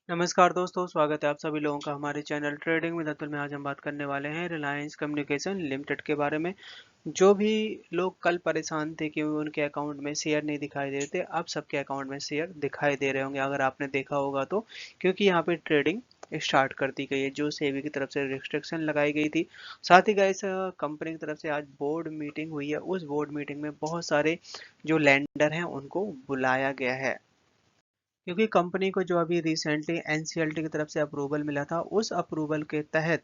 नमस्कार दोस्तों, स्वागत है आप सभी लोगों का हमारे चैनल ट्रेडिंग विद अतुल में। आज हम बात करने वाले हैं रिलायंस कम्युनिकेशन लिमिटेड के बारे में। जो भी लोग कल परेशान थे कि उनके अकाउंट में शेयर नहीं दिखाई दे रहे थे, अब सबके अकाउंट में शेयर दिखाई दे रहे होंगे अगर आपने देखा होगा तो, क्योंकि यहाँ पे ट्रेडिंग स्टार्ट कर दी गई है जो सेबी की तरफ से रिस्ट्रिक्शन लगाई गई थी। साथ ही गाइस, कंपनी की तरफ से आज बोर्ड मीटिंग हुई है। उस बोर्ड मीटिंग में बहुत सारे जो लैंडर हैं उनको बुलाया गया है, क्योंकि कंपनी को जो अभी रिसेंटली एनसीएलटी की तरफ से अप्रूवल मिला था, उस अप्रूवल के तहत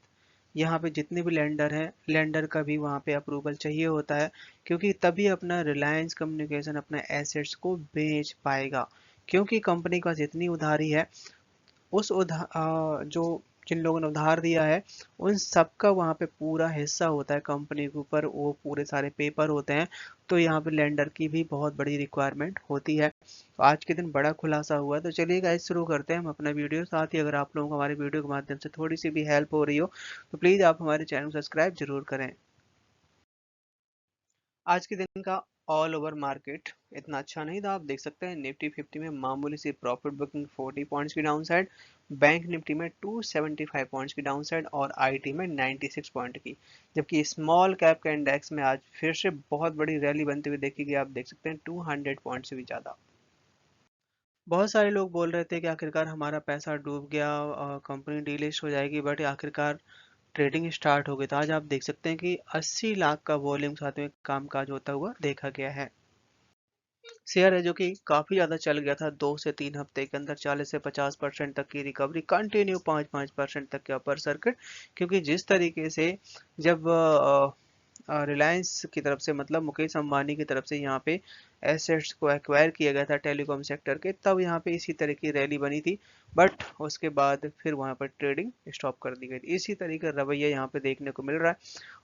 यहाँ पे जितने भी लेंडर हैं, लेंडर का भी वहाँ पे अप्रूवल चाहिए होता है, क्योंकि तभी अपना रिलायंस कम्युनिकेशन अपने एसेट्स को बेच पाएगा। क्योंकि कंपनी का जितनी उधारी है, उस जो जिन लोगों ने उधार दिया है, उन सबका वहाँ पे पूरा हिस्सा होता है कंपनी के ऊपर, वो पूरे सारे पेपर होते हैं। तो यहाँ पे लेंडर की भी बहुत बड़ी रिक्वायरमेंट होती है। तो आज के दिन बड़ा खुलासा हुआ है। तो चलिए गाइस, शुरू करते हैं हम अपना वीडियो। साथ ही अगर आप लोगों को हमारे वीडियो के माध्यम से थोड़ी सी भी हेल्प हो रही हो तो प्लीज़ आप हमारे चैनल को सब्सक्राइब जरूर करें। आज के दिन का ऑल ओवर मार्केट इतना अच्छा नहीं था। आप देख सकते हैं निफ्टी 50 में मामूली सी प्रॉफिट बुकिंग 40 पॉइंट्स की डाउन साइड, बैंक निफ्टी में 275 पॉइंट्स की डाउन साइड और आईटी में 96 पॉइंट की। जबकि स्मॉल कैप के इंडेक्स में आज फिर से बहुत बड़ी रैली बनती हुई देखी गई। आप देख सकते हैं 200 पॉइंट से भी ज़्यादा। बहुत सारे लोग बोल रहे थे कि आखिरकार हमारा पैसा डूब गया, कंपनी डीलिस्ट हो जाएगी, बट आखिरकार ट्रेडिंग स्टार्ट हो गई। तो आज आप देख सकते हैं कि 80 लाख का वॉल्यूम साथ में कामकाज होता हुआ देखा गया है। शेयर है जो कि काफी ज्यादा चल गया था, 2 से 3 हफ्ते के अंदर 40 से 50% तक की रिकवरी कंटिन्यू, 5-5% तक के अपर सर्किट। क्योंकि जिस तरीके से जब रिलायंस की तरफ से, मतलब मुकेश अंबानी की तरफ से यहाँ पे एसेट्स को एक्वायर किया गया था टेलीकॉम सेक्टर के, तब यहाँ पे इसी तरह की रैली बनी थी। बट उसके बाद फिर वहाँ पर ट्रेडिंग स्टॉप कर दी गई थी। इसी तरीके का रवैया यहाँ पे देखने को मिल रहा है।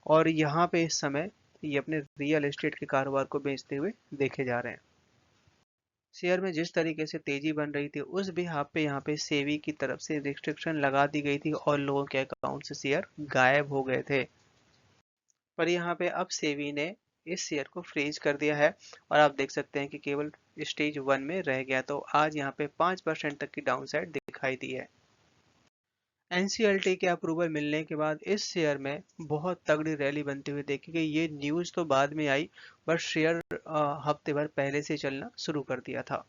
और यहाँ पे इस समय ये अपने रियल एस्टेट के कारोबार को बेचते हुए देखे जा रहे हैं। शेयर में जिस तरीके से तेजी बन रही थी, उस बिहाफ पे यहाँ पे सेबी की तरफ से रिस्ट्रिक्शन लगा दी गई थी और लोगों के अकाउंट से शेयर गायब हो गए थे। पर यहाँ पे अब सेबी ने इस शेयर को फ्रीज कर दिया है और आप देख सकते हैं कि केवल स्टेज 1 में रह गया। तो आज यहाँ पे 5% तक की डाउन साइड दिखाई दी है। एनसीएलटी के अप्रूवल मिलने के बाद इस शेयर में बहुत तगड़ी रैली बनती हुई देखी गई। ये न्यूज़ तो बाद में आई, बट शेयर हफ्ते भर पहले से चलना शुरू कर दिया था,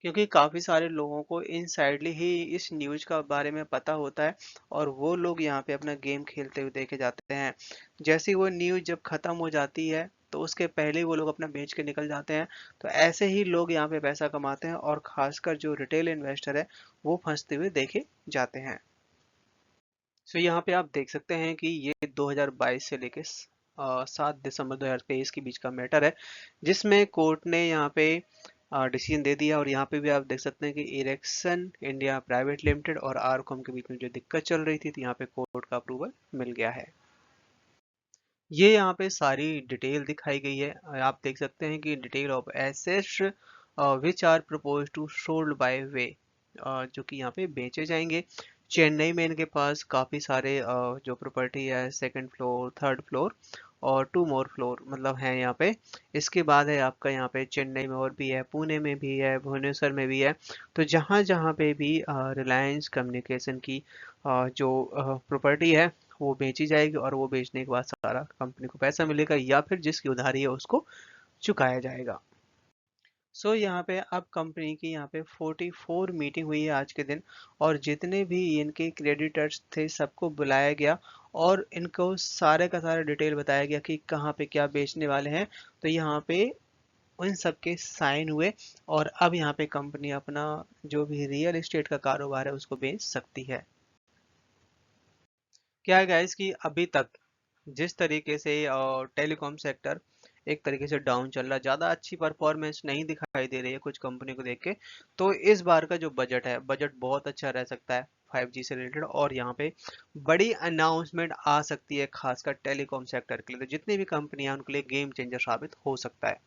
क्योंकि काफ़ी सारे लोगों को इनसाइडली ही इस न्यूज़ का बारे में पता होता है और वो लोग यहाँ पे अपना गेम खेलते हुए देखे जाते हैं। जैसे ही वो न्यूज़ जब ख़त्म हो जाती है, तो उसके पहले ही वो लोग अपना बेच के निकल जाते हैं। तो ऐसे ही लोग यहाँ पे पैसा कमाते हैं और ख़ासकर जो रिटेल इन्वेस्टर है, वो फंसते हुए देखे जाते हैं। सो यहाँ पे आप देख सकते हैं कि ये 2022 से लेके 7 दिसंबर 2023 के बीच का मैटर है, जिसमें कोर्ट ने यहाँ पे डिसीजन दे दिया। और यहाँ पे भी आप देख सकते हैं कि इरेक्सन इंडिया प्राइवेट लिमिटेड और आरकॉम के बीच में जो दिक्कत चल रही थी, तो यहाँ पे कोर्ट का अप्रूवल मिल गया है। ये यहाँ पे सारी डिटेल दिखाई गई है। आप देख सकते हैं कि detail of assets which are propose to sold by way, जो कि यहाँ पे बेचे जाएंगे। चेन्नई में इनके पास काफ़ी सारे जो प्रॉपर्टी है, सेकंड फ्लोर, थर्ड फ्लोर और 2 मोर फ्लोर मतलब है यहाँ पे। इसके बाद है आपका यहाँ पे चेन्नई में और भी है, पुणे में भी है, भुवनेश्वर में भी है। तो जहाँ जहाँ पे भी रिलायंस कम्युनिकेशन की जो प्रॉपर्टी है, वो बेची जाएगी और वो बेचने के बाद सारा कंपनी को पैसा मिलेगा या फिर जिसकी उधारी है उसको चुकाया जाएगा। सो यहाँ पे अब कंपनी की यहाँ पे 44 मीटिंग हुई है आज के दिन, और जितने भी इनके क्रेडिटर्स थे सबको बुलाया गया और इनको सारे का सारा डिटेल बताया गया कि कहाँ पे क्या बेचने वाले हैं। तो यहाँ पे उन सब के साइन हुए और अब यहाँ पे कंपनी अपना जो भी रियल एस्टेट का कारोबार है उसको बेच सकती है। क्या है गाइस कि अभी तक जिस तरीके से टेलीकॉम सेक्टर एक तरीके से डाउन चल रहा है, ज़्यादा अच्छी परफॉर्मेंस नहीं दिखाई दे रही है कुछ कंपनी को देख के। तो इस बार का जो बजट है, बजट बहुत अच्छा रह सकता है 5G से रिलेटेड, और यहाँ पे बड़ी अनाउंसमेंट आ सकती है खासकर टेलीकॉम सेक्टर के लिए। तो जितनी भी कंपनियां उनके लिए गेम चेंजर साबित हो सकता है।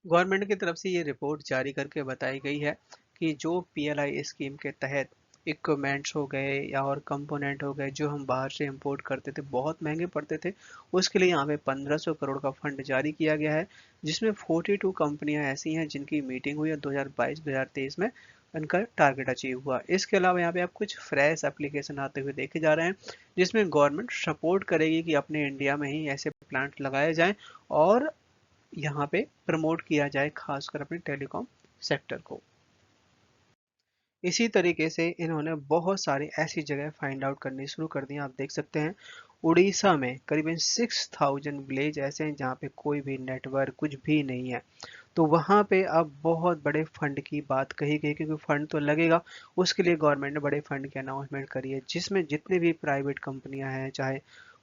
गवर्नमेंट की तरफ से ये रिपोर्ट जारी करके बताई गई है कि जो पीएलआई स्कीम के तहत इक्विपमेंट्स हो गए या और कंपोनेंट हो गए जो हम बाहर से इंपोर्ट करते थे, बहुत महंगे पड़ते थे, उसके लिए यहाँ पे 1500 करोड़ का फंड जारी किया गया है, जिसमें 42 कंपनियां ऐसी हैं जिनकी मीटिंग हुई है 2022-2023 में, उनका टारगेट अचीव हुआ। इसके अलावा यहाँ पे आप कुछ फ्रेश एप्लीकेशन आते हुए देखे जा रहे हैं, जिसमें गवर्नमेंट सपोर्ट करेगी कि अपने इंडिया में ही ऐसे प्लांट लगाए जाएं और यहाँ पे प्रमोट किया जाए खासकर अपने टेलीकॉम सेक्टर को। इसी तरीके से इन्होंने बहुत सारी ऐसी जगह फाइंड आउट करनी शुरू कर दी। आप देख सकते हैं उड़ीसा में करीबन 6000 विलेज ऐसे हैं जहाँ पे कोई भी नेटवर्क कुछ भी नहीं है। तो वहाँ पे अब बहुत बड़े फंड की बात कही गई, क्योंकि फंड तो लगेगा, उसके लिए गवर्नमेंट ने बड़े फंड की अनाउंसमेंट करी है, जिसमें जितने भी प्राइवेट कंपनियां हैं, चाहे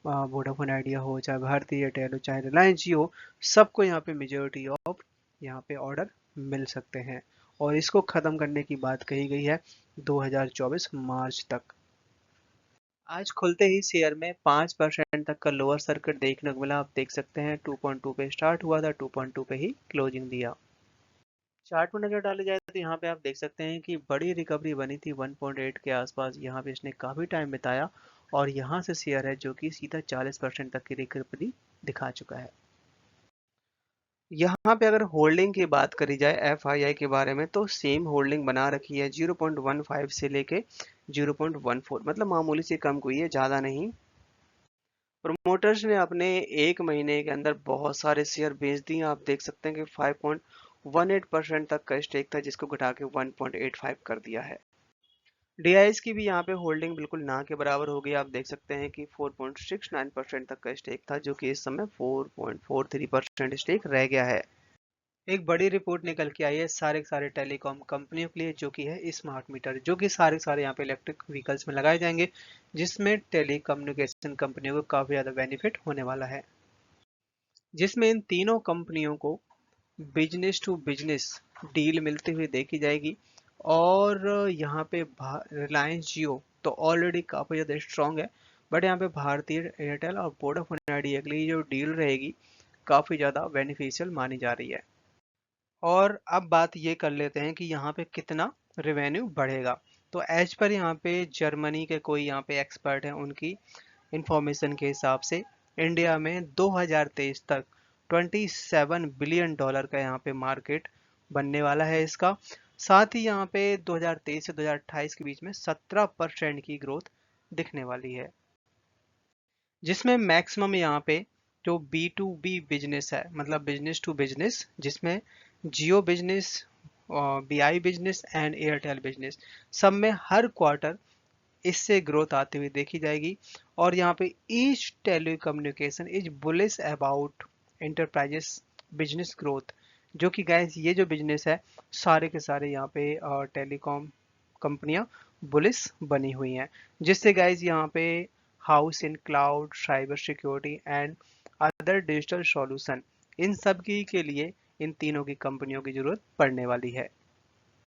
वोडाफोन आइडिया हो, चाहे भारती एयरटेल हो, चाहे रिलायंस जियो, सबको यहाँ पे मेजोरिटी ऑफ यहाँ पे ऑर्डर मिल सकते हैं। और इसको खत्म करने की बात कही गई है 2024 मार्च तक। आज खुलते ही शेयर में 5% तक का लोअर सर्किट देखने को मिला। आप देख सकते हैं 2.2 पे स्टार्ट हुआ था, 2.2 पे ही क्लोजिंग दिया। चार्ट में नजर डाली जाए तो यहाँ पे आप देख सकते हैं कि बड़ी रिकवरी बनी थी 1.8 के आसपास, यहाँ पे इसने काफी टाइम बिताया और यहाँ से शेयर है जो कि सीधा 40% तक की रिकवरी दिखा चुका है। यहाँ पे अगर होल्डिंग की बात करी जाए एफआईआई के बारे में, तो सेम होल्डिंग बना रखी है 0.15 से लेके 0.14, मतलब मामूली से कम हुई है, ज्यादा नहीं। प्रोमोटर्स ने अपने एक महीने के अंदर बहुत सारे शेयर बेच दिए। आप देख सकते हैं कि 5.18% तक का स्टेक था, जिसको घटा के 1.85 कर दिया है। डीआईएस की भी यहाँ पे होल्डिंग बिल्कुल ना के बराबर हो गई। आप देख सकते हैं कि 4.69% तक का स्टेक था, जो कि इस समय 4.43% स्टेक रह गया है। एक बड़ी रिपोर्ट निकल के आई है सारे के सारे टेलीकॉम कंपनियों के लिए, जो कि है स्मार्ट मीटर, जो कि सारे के सारे यहाँ पे इलेक्ट्रिक व्हीकल्स में लगाए जाएंगे, जिसमें टेली कम्युनिकेशन कंपनियों को काफी ज्यादा बेनिफिट होने वाला है। जिसमें इन तीनों कंपनियों को बिजनेस टू बिजनेस डील मिलती हुई देखी जाएगी। और यहाँ पे रिलायंस जियो तो ऑलरेडी काफी ज्यादा स्ट्रांग है, बट यहाँ पे भारतीय एयरटेल और वोडाफोन आइडिया के लिए जो डील रहेगी काफी ज्यादा बेनिफिशियल मानी जा रही है। और अब बात ये कर लेते हैं कि यहाँ पे कितना रेवेन्यू बढ़ेगा। तो एज पर यहाँ पे जर्मनी के कोई यहाँ पे एक्सपर्ट हैं, उनकी इंफॉर्मेशन के हिसाब से इंडिया में 2023 तक 27 बिलियन डॉलर का यहाँ पे मार्केट बनने वाला है इसका। साथ ही यहाँ पे 2023 से 2028 के बीच में 17% की ग्रोथ दिखने वाली है, जिसमें मैक्सिमम यहाँ पे जो बी टू बी बिजनेस है, मतलब बिजनेस टू बिजनेस, जिसमें Jio business, Vi business and Airtel business, सब में हर क्वार्टर इससे ग्रोथ आती हुई देखी जाएगी। और यहाँ पे each telecommunication is bullish about enterprises business growth, जो कि गाइस ये जो बिजनेस है सारे के सारे यहाँ पे टेलीकॉम कंपनियां बुलिश बनी हुई हैं, जिससे गाइस यहाँ पे house in cloud, cyber security and other digital solution, इन सब की के लिए इन तीनों की कंपनियों की जरूरत पड़ने वाली है।